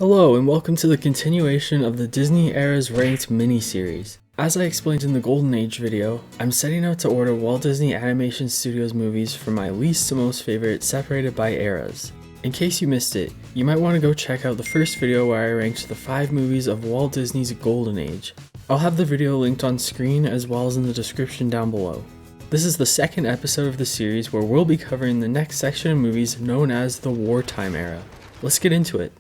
Hello and welcome to the continuation of the Disney Era's Ranked mini-series. As I explained in the Golden Age video, I'm setting out to order Walt Disney Animation Studios movies from my least to most favorite separated by eras. In case you missed it, you might want to go check out the first video where I ranked the 5 movies of Walt Disney's Golden Age. I'll have the video linked on screen as well as in the description down below. This is the second episode of the series where we'll be covering the next section of movies known as the Wartime Era. Let's get into it.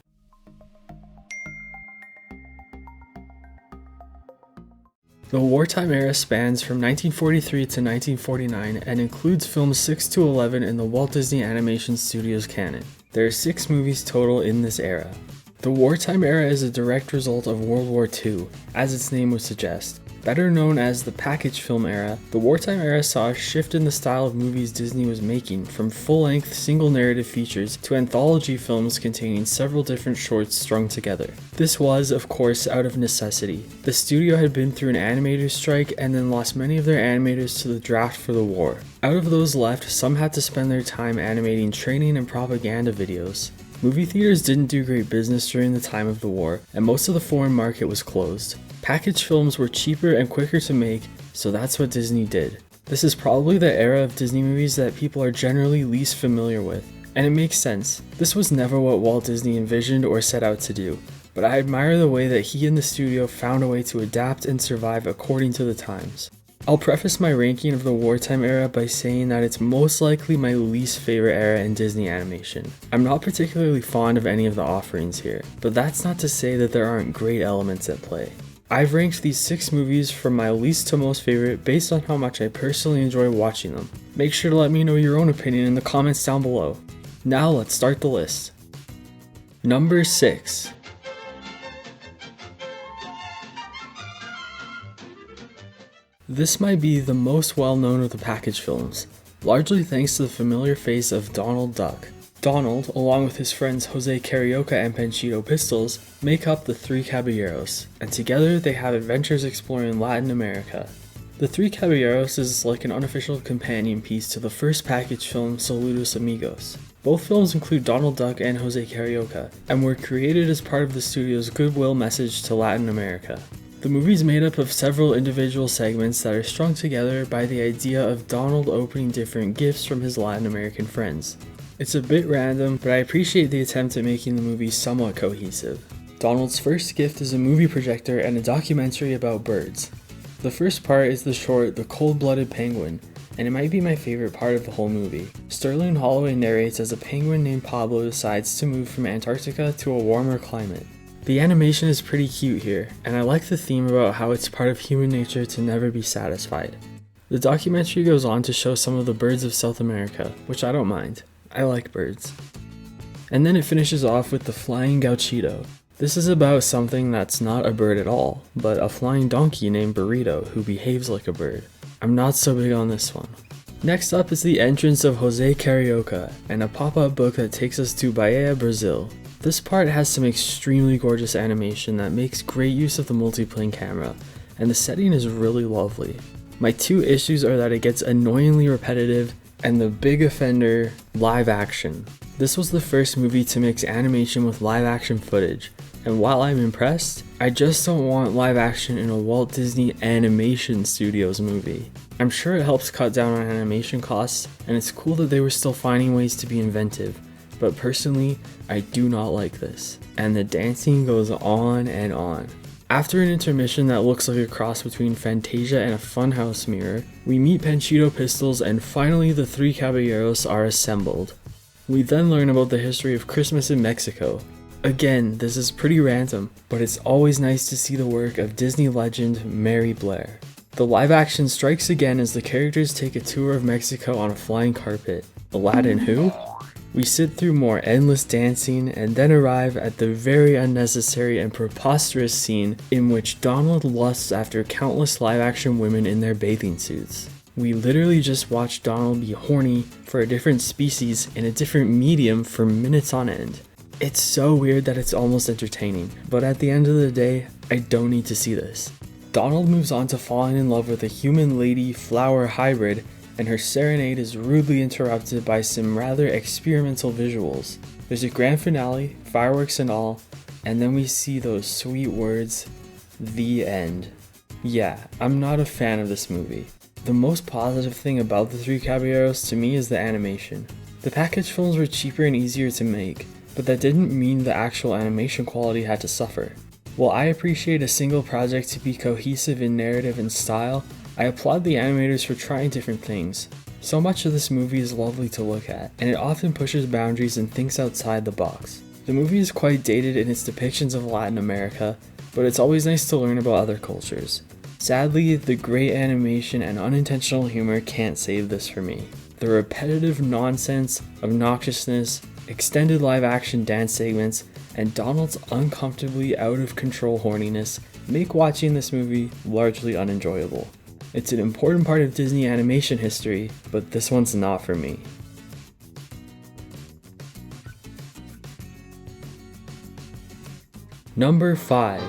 The Wartime Era spans from 1943 to 1949 and includes films 6 to 11 in the Walt Disney Animation Studios canon. There are 6 movies total in this era. The Wartime Era is a direct result of World War II, as its name would suggest. Better known as the package film era, the Wartime Era saw a shift in the style of movies Disney was making, from full-length single narrative features to anthology films containing several different shorts strung together. This was, of course, out of necessity. The studio had been through an animator strike and then lost many of their animators to the draft for the war. Out of those left, some had to spend their time animating training and propaganda videos. Movie theaters didn't do great business during the time of the war, and most of the foreign market was closed. Package films were cheaper and quicker to make, so that's what Disney did. This is probably the era of Disney movies that people are generally least familiar with, and it makes sense. This was never what Walt Disney envisioned or set out to do, but I admire the way that he and the studio found a way to adapt and survive according to the times. I'll preface my ranking of the Wartime Era by saying that it's most likely my least favorite era in Disney animation. I'm not particularly fond of any of the offerings here, but that's not to say that there aren't great elements at play. I've ranked these 6 movies from my least to most favorite based on how much I personally enjoy watching them. Make sure to let me know your own opinion in the comments down below. Now let's start the list. Number 6. This might be the most well-known of the package films, largely thanks to the familiar face of Donald Duck. Donald, along with his friends Jose Carioca and Panchito Pistols, make up the Three Caballeros, and together they have adventures exploring Latin America. The Three Caballeros is like an unofficial companion piece to the first package film Saludos Amigos. Both films include Donald Duck and Jose Carioca, and were created as part of the studio's goodwill message to Latin America. The movie is made up of several individual segments that are strung together by the idea of Donald opening different gifts from his Latin American friends. It's a bit random, but I appreciate the attempt at making the movie somewhat cohesive. Donald's first gift is a movie projector and a documentary about birds. The first part is the short The Cold-Blooded Penguin, and it might be my favorite part of the whole movie. Sterling Holloway narrates as a penguin named Pablo decides to move from Antarctica to a warmer climate. The animation is pretty cute here, and I like the theme about how it's part of human nature to never be satisfied. The documentary goes on to show some of the birds of South America, which I don't mind. I like birds. And then it finishes off with the Flying Gauchito. This is about something that's not a bird at all, but a flying donkey named Burrito who behaves like a bird. I'm not so big on this one. Next up is the entrance of Jose Carioca and a pop-up book that takes us to Bahia, Brazil. This part has some extremely gorgeous animation that makes great use of the multiplane camera, and the setting is really lovely. My 2 issues are that it gets annoyingly repetitive, and the big offender, live action. This was the first movie to mix animation with live action footage, and while I'm impressed, I just don't want live action in a Walt Disney Animation Studios movie. I'm sure it helps cut down on animation costs, and it's cool that they were still finding ways to be inventive, but personally, I do not like this. And the dancing goes on and on. After an intermission that looks like a cross between Fantasia and a funhouse mirror, we meet Panchito Pistols and finally the Three Caballeros are assembled. We then learn about the history of Christmas in Mexico. Again, this is pretty random, but it's always nice to see the work of Disney legend Mary Blair. The live action strikes again as the characters take a tour of Mexico on a flying carpet. Aladdin who? We sit through more endless dancing and then arrive at the very unnecessary and preposterous scene in which Donald lusts after countless live-action women in their bathing suits. We literally just watch Donald be horny for a different species in a different medium for minutes on end. It's so weird that it's almost entertaining, but at the end of the day, I don't need to see this. Donald moves on to falling in love with a human lady flower hybrid, and her serenade is rudely interrupted by some rather experimental visuals. There's a grand finale, fireworks and all, and then we see those sweet words, "The end." Yeah, I'm not a fan of this movie. The most positive thing about the Three Caballeros to me is the animation. The package films were cheaper and easier to make, but that didn't mean the actual animation quality had to suffer. While I appreciate a single project to be cohesive in narrative and style, I applaud the animators for trying different things. So much of this movie is lovely to look at, and it often pushes boundaries and thinks outside the box. The movie is quite dated in its depictions of Latin America, but it's always nice to learn about other cultures. Sadly, the great animation and unintentional humor can't save this for me. The repetitive nonsense, obnoxiousness, extended live-action dance segments, and Donald's uncomfortably out-of-control horniness make watching this movie largely unenjoyable. It's an important part of Disney animation history, but this one's not for me. Number 5.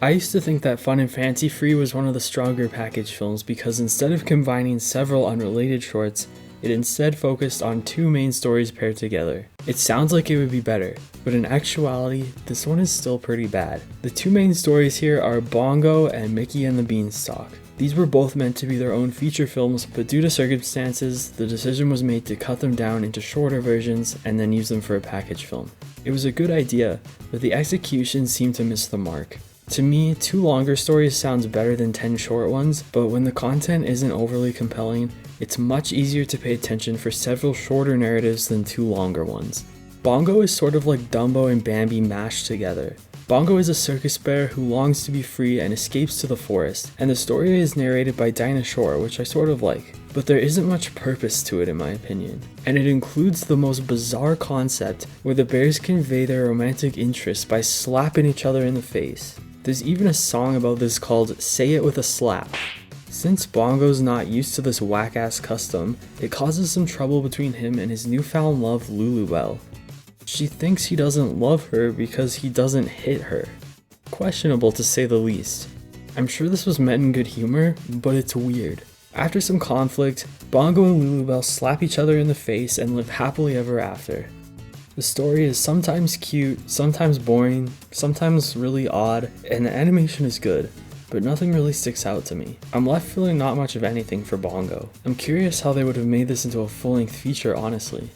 I used to think that Fun and Fancy Free was one of the stronger package films because instead of combining several unrelated shorts, it instead focused on two main stories paired together. It sounds like it would be better, but in actuality, this one is still pretty bad. The two main stories here are Bongo and Mickey and the Beanstalk. These were both meant to be their own feature films, but due to circumstances, the decision was made to cut them down into shorter versions and then use them for a package film. It was a good idea, but the execution seemed to miss the mark. To me, 2 longer stories sounds better than 10 short ones, but when the content isn't overly compelling, it's much easier to pay attention for several shorter narratives than 2 longer ones. Bongo is sort of like Dumbo and Bambi mashed together. Bongo is a circus bear who longs to be free and escapes to the forest, and the story is narrated by Dinah Shore, which I sort of like, but there isn't much purpose to it in my opinion. And it includes the most bizarre concept where the bears convey their romantic interest by slapping each other in the face. There's even a song about this called "Say It With a Slap." Since Bongo's not used to this whack-ass custom, it causes some trouble between him and his newfound love Lulubelle. She thinks he doesn't love her because he doesn't hit her. Questionable to say the least. I'm sure this was meant in good humor, but it's weird. After some conflict, Bongo and Lulubelle slap each other in the face and live happily ever after. The story is sometimes cute, sometimes boring, sometimes really odd, and the animation is good, but nothing really sticks out to me. I'm left feeling not much of anything for Bongo. I'm curious how they would have made this into a full-length feature, honestly.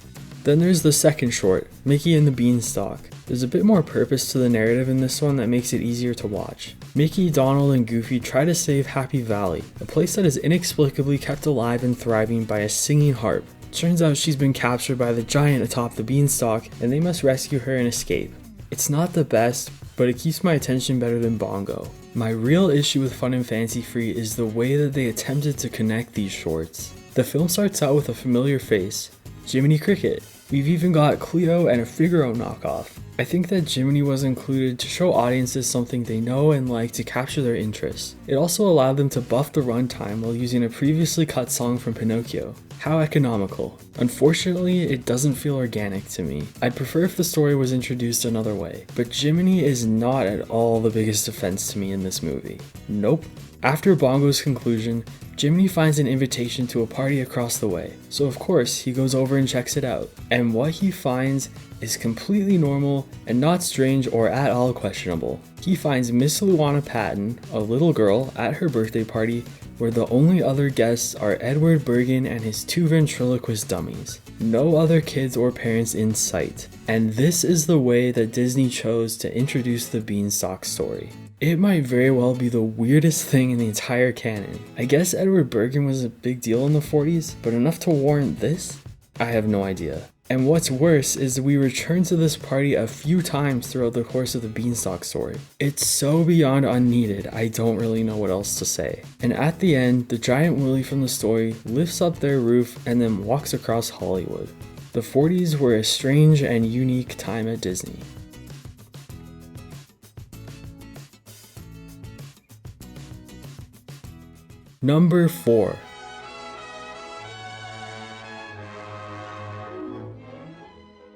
Then there's the second short, Mickey and the Beanstalk. There's a bit more purpose to the narrative in this one that makes it easier to watch. Mickey, Donald, and Goofy try to save Happy Valley, a place that is inexplicably kept alive and thriving by a singing harp. Turns out she's been captured by the giant atop the beanstalk, and they must rescue her and escape. It's not the best, but it keeps my attention better than Bongo. My real issue with Fun and Fancy Free is the way that they attempted to connect these shorts. The film starts out with a familiar face, Jiminy Cricket. We've even got Cleo and a Figaro knockoff. I think that Jiminy was included to show audiences something they know and like to capture their interest. It also allowed them to buff the runtime while using a previously cut song from Pinocchio. How economical. Unfortunately, it doesn't feel organic to me. I'd prefer if the story was introduced another way, but Jiminy is not at all the biggest offense to me in this movie. Nope. After Bongo's conclusion, Jiminy finds an invitation to a party across the way, so of course he goes over and checks it out. And what he finds is completely normal and not strange or at all questionable. He finds Miss Luana Patton, a little girl, at her birthday party where the only other guests are Edward Bergen and his 2 ventriloquist dummies. No other kids or parents in sight. And this is the way that Disney chose to introduce the Beanstalk story. It might very well be the weirdest thing in the entire canon. I guess Edward Bergen was a big deal in the 40s, but enough to warrant this? I have no idea. And what's worse is we return to this party a few times throughout the course of the Beanstalk story. It's so beyond unneeded, I don't really know what else to say. And at the end, the giant Willy from the story lifts up their roof and then walks across Hollywood. The 40s were a strange and unique time at Disney. Number 4.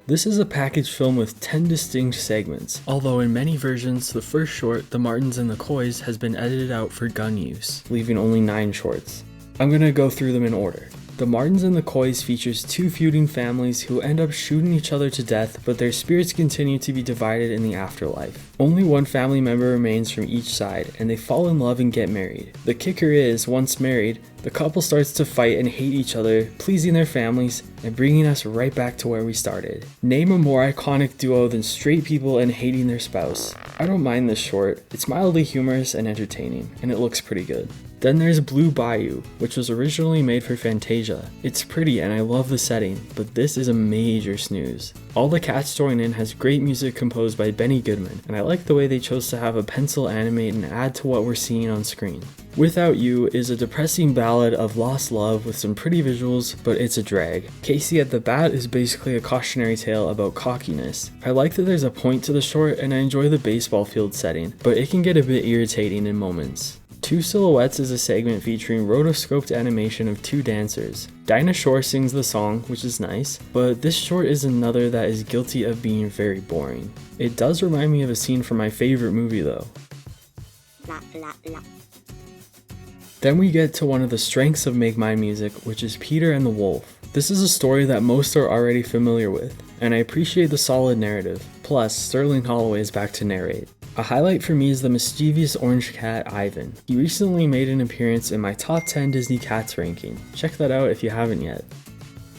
This is a package film with 10 distinct segments, although in many versions, the first short, The Martins and the Coys, has been edited out for gun use, leaving only 9 shorts. I'm gonna go through them in order. The Martins and the Coys features two feuding families who end up shooting each other to death, but their spirits continue to be divided in the afterlife. Only one family member remains from each side, and they fall in love and get married. The kicker is, once married, the couple starts to fight and hate each other, pleasing their families, and bringing us right back to where we started. Name a more iconic duo than straight people and hating their spouse. I don't mind this short, it's mildly humorous and entertaining, and it looks pretty good. Then there's Blue Bayou, which was originally made for Fantasia. It's pretty and I love the setting, but this is a major snooze. All the cast join in has great music composed by Benny Goodman, and I like the way they chose to have a pencil animate and add to what we're seeing on screen. Without You is a depressing ballad of lost love with some pretty visuals, but it's a drag. Casey at the Bat is basically a cautionary tale about cockiness. I like that there's a point to the short and I enjoy the baseball field setting, but it can get a bit irritating in moments. Two Silhouettes is a segment featuring rotoscoped animation of two dancers. Dinah Shore sings the song, which is nice, but this short is another that is guilty of being very boring. It does remind me of a scene from my favorite movie though. Then we get to one of the strengths of Make Mine Music, which is Peter and the Wolf. This is a story that most are already familiar with, and I appreciate the solid narrative. Plus, Sterling Holloway is back to narrate. A highlight for me is the mischievous orange cat Ivan. He recently made an appearance in my top 10 Disney cats ranking. Check that out if you haven't yet.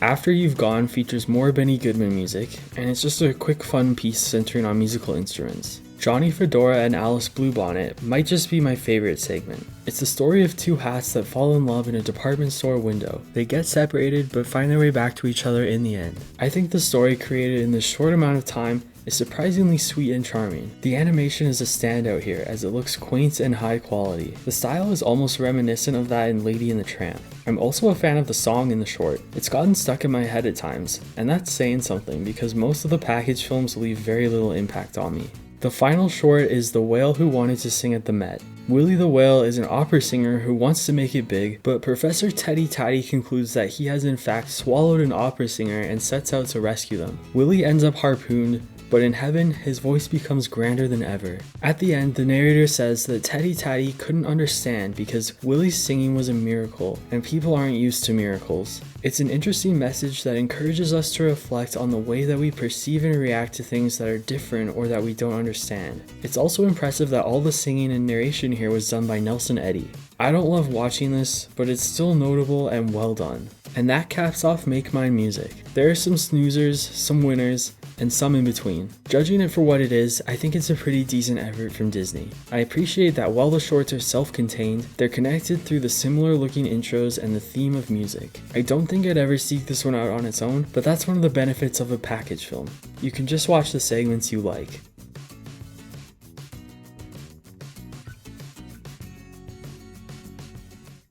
After You've Gone features more Benny Goodman music, and it's just a quick fun piece centering on musical instruments. Johnny Fedora and Alice Bluebonnet might just be my favorite segment. It's the story of two hats that fall in love in a department store window. They get separated but find their way back to each other in the end. I think the story created in this short amount of time is surprisingly sweet and charming. The animation is a standout here as it looks quaint and high quality. The style is almost reminiscent of that in Lady and the Tramp. I'm also a fan of the song in the short. It's gotten stuck in my head at times, and that's saying something because most of the package films leave very little impact on me. The final short is The Whale Who Wanted to Sing at the Met. Willie the Whale is an opera singer who wants to make it big, but Professor Teddy Tatty concludes that he has in fact swallowed an opera singer and sets out to rescue them. Willie ends up harpooned, but in heaven, his voice becomes grander than ever. At the end, the narrator says that Teddy Tatty couldn't understand because Willie's singing was a miracle, and people aren't used to miracles. It's an interesting message that encourages us to reflect on the way that we perceive and react to things that are different or that we don't understand. It's also impressive that all the singing and narration here was done by Nelson Eddy. I don't love watching this, but it's still notable and well done. And that caps off Make Mine Music. There are some snoozers, some winners, and some in between. Judging it for what it is, I think it's a pretty decent effort from Disney. I appreciate that while the shorts are self-contained, they're connected through the similar looking intros and the theme of music. I don't think I'd ever seek this one out on its own, but that's one of the benefits of a package film. You can just watch the segments you like.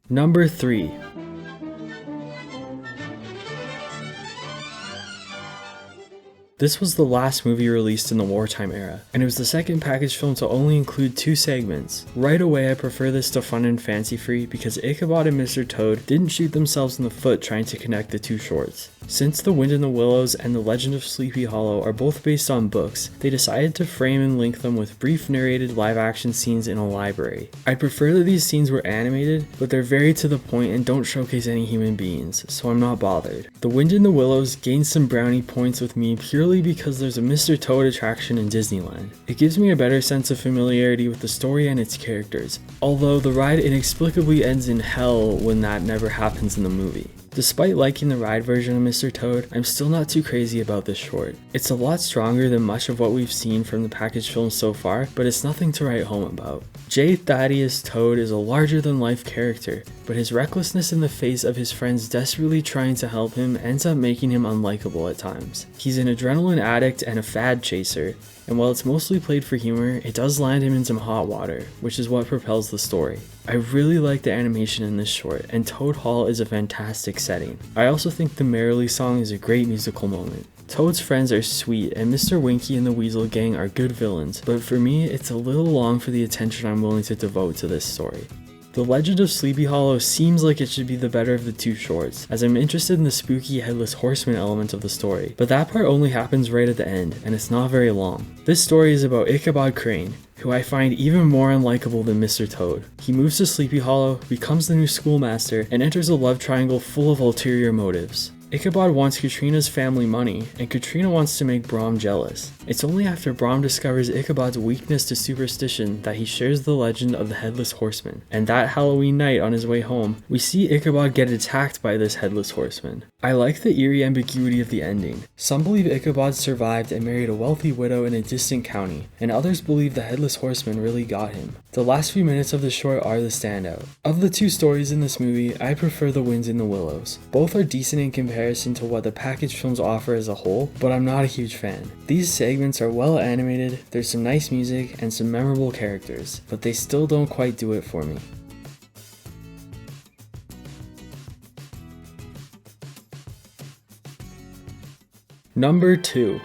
Number 3. This was the last movie released in the Wartime Era, and it was the second package film to only include 2 segments. Right away I prefer this to Fun and Fancy Free because Ichabod and Mr. Toad didn't shoot themselves in the foot trying to connect the 2 shorts. Since The Wind in the Willows and The Legend of Sleepy Hollow are both based on books, they decided to frame and link them with brief narrated live-action scenes in a library. I'd prefer that these scenes were animated, but they're very to the point and don't showcase any human beings, so I'm not bothered. The Wind in the Willows gains some brownie points with me purely because there's a Mr. Toad attraction in Disneyland. It gives me a better sense of familiarity with the story and its characters, although the ride inexplicably ends in hell when that never happens in the movie. Despite liking the ride version of Mr. Toad, I'm still not too crazy about this short. It's a lot stronger than much of what we've seen from the package films so far, but it's nothing to write home about. J. Thaddeus Toad is a larger-than-life character, but his recklessness in the face of his friends desperately trying to help him ends up making him unlikable at times. He's an adrenaline addict and a fad chaser, and while it's mostly played for humor, it does land him in some hot water, which is what propels the story. I really like the animation in this short, and Toad Hall is a fantastic setting. I also think the Merrily song is a great musical moment. Toad's friends are sweet, and Mr. Winky and the Weasel Gang are good villains, but for me, it's a little long for the attention I'm willing to devote to this story. The Legend of Sleepy Hollow seems like it should be the better of the two shorts, as I'm interested in the spooky headless horseman element of the story, but that part only happens right at the end, and it's not very long. This story is about Ichabod Crane, who I find even more unlikable than Mr. Toad. He moves to Sleepy Hollow, becomes the new schoolmaster, and enters a love triangle full of ulterior motives. Ichabod wants Katrina's family money, and Katrina wants to make Brom jealous. It's only after Brom discovers Ichabod's weakness to superstition that he shares the legend of the Headless Horseman, and that Halloween night on his way home, we see Ichabod get attacked by this Headless Horseman. I like the eerie ambiguity of the ending. Some believe Ichabod survived and married a wealthy widow in a distant county, and others believe the Headless Horseman really got him. The last few minutes of the short are the standout. Of the two stories in this movie, I prefer The Winds in the Willows. Both are decent in comparison to what the package films offer as a whole, but I'm not a huge fan. These segments are well animated, there's some nice music, and some memorable characters, but they still don't quite do it for me. Number 2.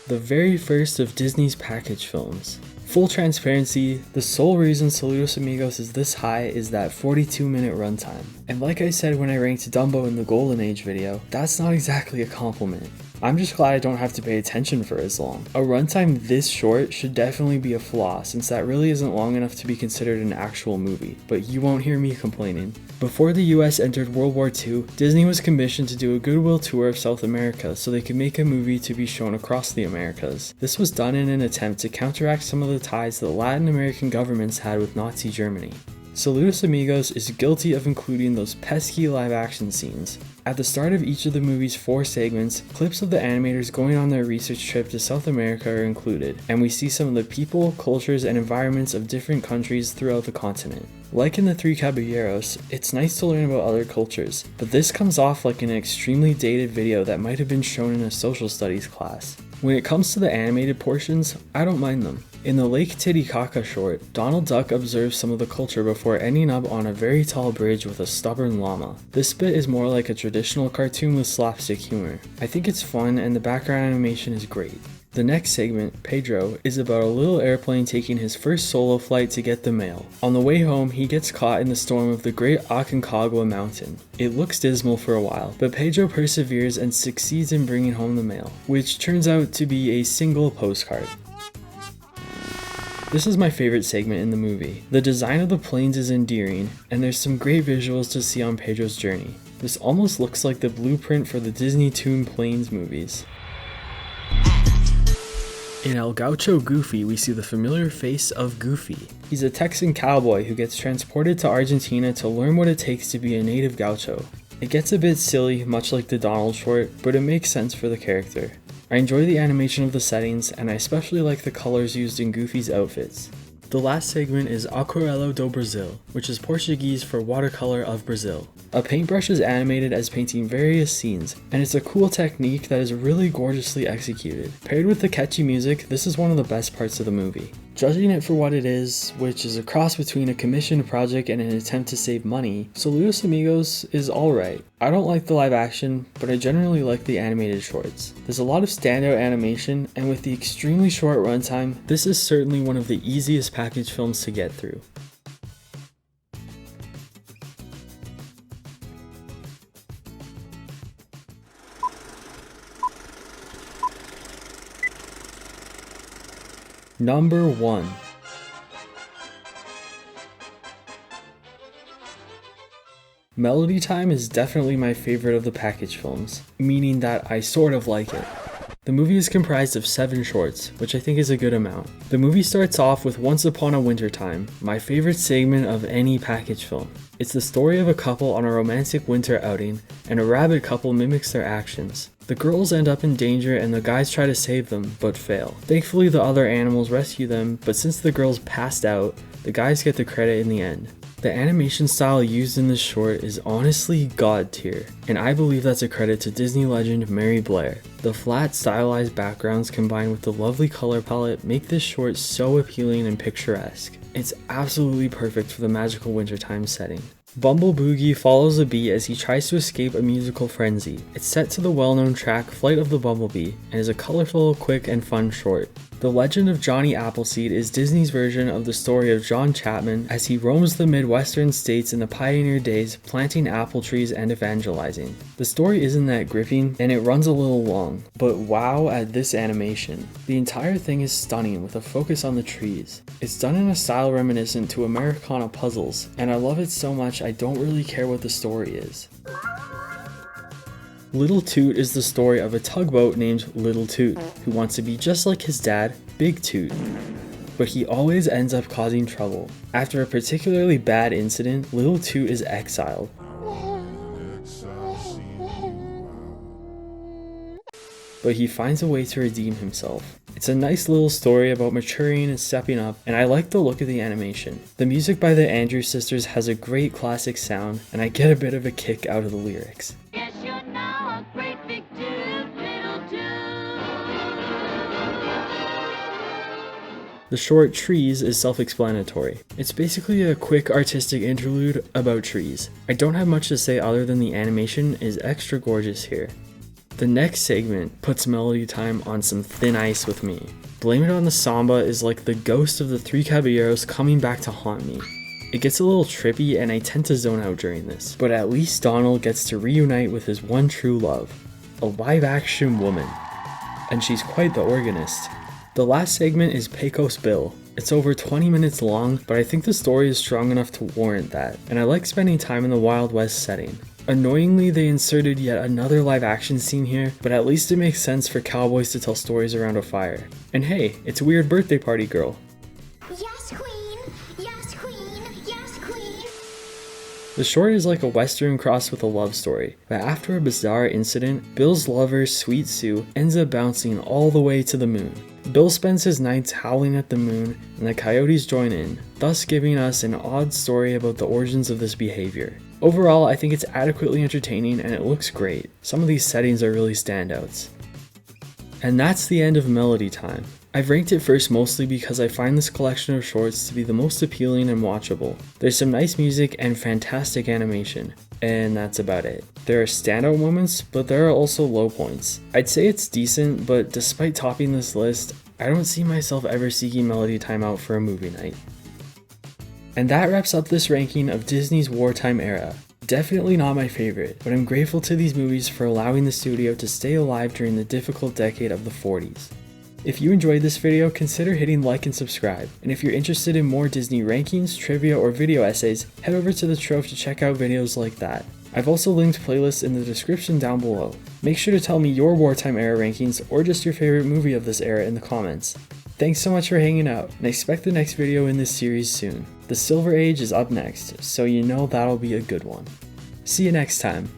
The very first of Disney's package films. Full transparency, the sole reason Saludos Amigos is this high is that 42-minute runtime. And like I said when I ranked Dumbo in the Golden Age video, that's not exactly a compliment. I'm just glad I don't have to pay attention for as long. A runtime this short should definitely be a flaw, since that really isn't long enough to be considered an actual movie, but you won't hear me complaining. Before the US entered World War II, Disney was commissioned to do a goodwill tour of South America so they could make a movie to be shown across the Americas. This was done in an attempt to counteract some of the ties that Latin American governments had with Nazi Germany. Saludos Amigos is guilty of including those pesky live-action scenes. At the start of each of the movie's 4 segments, clips of the animators going on their research trip to South America are included, and we see some of the people, cultures, and environments of different countries throughout the continent. Like in the Three Caballeros, it's nice to learn about other cultures, but this comes off like an extremely dated video that might have been shown in a social studies class. When it comes to the animated portions, I don't mind them. In the Lake Titicaca short, Donald Duck observes some of the culture before ending up on a very tall bridge with a stubborn llama. This bit is more like a traditional cartoon with slapstick humor. I think it's fun and the background animation is great. The next segment, Pedro, is about a little airplane taking his first solo flight to get the mail. On the way home, he gets caught in the storm of the Great Aconcagua Mountain. It looks dismal for a while, but Pedro perseveres and succeeds in bringing home the mail, which turns out to be a single postcard. This is my favorite segment in the movie. The design of the planes is endearing, and there's some great visuals to see on Pedro's journey. This almost looks like the blueprint for the Disney Toon Planes movies. In El Gaucho Goofy, we see the familiar face of Goofy. He's a Texan cowboy who gets transported to Argentina to learn what it takes to be a native gaucho. It gets a bit silly, much like the Donald short, but it makes sense for the character. I enjoy the animation of the settings, and I especially like the colors used in Goofy's outfits. The last segment is Aquarela do Brasil, which is Portuguese for watercolor of Brazil. A paintbrush is animated as painting various scenes, and it's a cool technique that is really gorgeously executed. Paired with the catchy music, this is one of the best parts of the movie. Judging it for what it is, which is a cross between a commissioned project and an attempt to save money, Saludos Amigos is alright. I don't like the live action, but I generally like the animated shorts. There's a lot of standout animation, and with the extremely short runtime, this is certainly one of the easiest package films to get through. Number 1. Melody Time is definitely my favorite of the package films, meaning that I sort of like it. The movie is comprised of 7 shorts, which I think is a good amount. The movie starts off with Once Upon a Winter Time, my favorite segment of any package film. It's the story of a couple on a romantic winter outing, and a rabbit couple mimics their actions. The girls end up in danger and the guys try to save them, but fail. Thankfully the other animals rescue them, but since the girls passed out, the guys get the credit in the end. The animation style used in this short is honestly god tier, and I believe that's a credit to Disney legend Mary Blair. The flat stylized backgrounds combined with the lovely color palette make this short so appealing and picturesque. It's absolutely perfect for the magical wintertime setting. Bumble Boogie follows a bee as he tries to escape a musical frenzy. It's set to the well-known track Flight of the Bumblebee and is a colorful, quick, and fun short. The Legend of Johnny Appleseed is Disney's version of the story of John Chapman as he roams the Midwestern states in the pioneer days, planting apple trees and evangelizing. The story isn't that gripping, and it runs a little long, but wow at this animation. The entire thing is stunning with a focus on the trees. It's done in a style reminiscent to Americana puzzles, and I love it so much I don't really care what the story is. Little Toot is the story of a tugboat named Little Toot, who wants to be just like his dad, Big Toot. But he always ends up causing trouble. After a particularly bad incident, Little Toot is exiled. But he finds a way to redeem himself. It's a nice little story about maturing and stepping up, and I like the look of the animation. The music by the Andrews Sisters has a great classic sound, and I get a bit of a kick out of the lyrics. Yes, you're now a great big toot, little toot. The short Trees is self-explanatory. It's basically a quick artistic interlude about trees. I don't have much to say other than the animation is extra gorgeous here. The next segment puts Melody Time on some thin ice with me. Blame It on the Samba is like the ghost of the Three Caballeros coming back to haunt me. It gets a little trippy and I tend to zone out during this, but at least Donald gets to reunite with his one true love, a live action woman. And she's quite the organist. The last segment is Pecos Bill. It's over 20 minutes long, but I think the story is strong enough to warrant that, and I like spending time in the Wild West setting. Annoyingly, they inserted yet another live action scene here, but at least it makes sense for cowboys to tell stories around a fire. And hey, it's Weird Birthday Party Girl. Yes, queen. Yes, queen. Yes, queen. The short is like a western crossed with a love story, but after a bizarre incident, Bill's lover, Sweet Sue, ends up bouncing all the way to the moon. Bill spends his nights howling at the moon, and the coyotes join in, thus giving us an odd story about the origins of this behavior. Overall, I think it's adequately entertaining and it looks great. Some of these settings are really standouts. And that's the end of Melody Time. I've ranked it first mostly because I find this collection of shorts to be the most appealing and watchable. There's some nice music and fantastic animation, and that's about it. There are standout moments, but there are also low points. I'd say it's decent, but despite topping this list, I don't see myself ever seeking Melody Time out for a movie night. And that wraps up this ranking of Disney's Wartime Era. Definitely not my favorite, but I'm grateful to these movies for allowing the studio to stay alive during the difficult decade of the 40s. If you enjoyed this video, consider hitting like and subscribe. And if you're interested in more Disney rankings, trivia, or video essays, head over to the Trove to check out videos like that. I've also linked playlists in the description down below. Make sure to tell me your Wartime Era rankings or just your favorite movie of this era in the comments. Thanks so much for hanging out, and expect the next video in this series soon. The Silver Age is up next, so you know that'll be a good one. See you next time.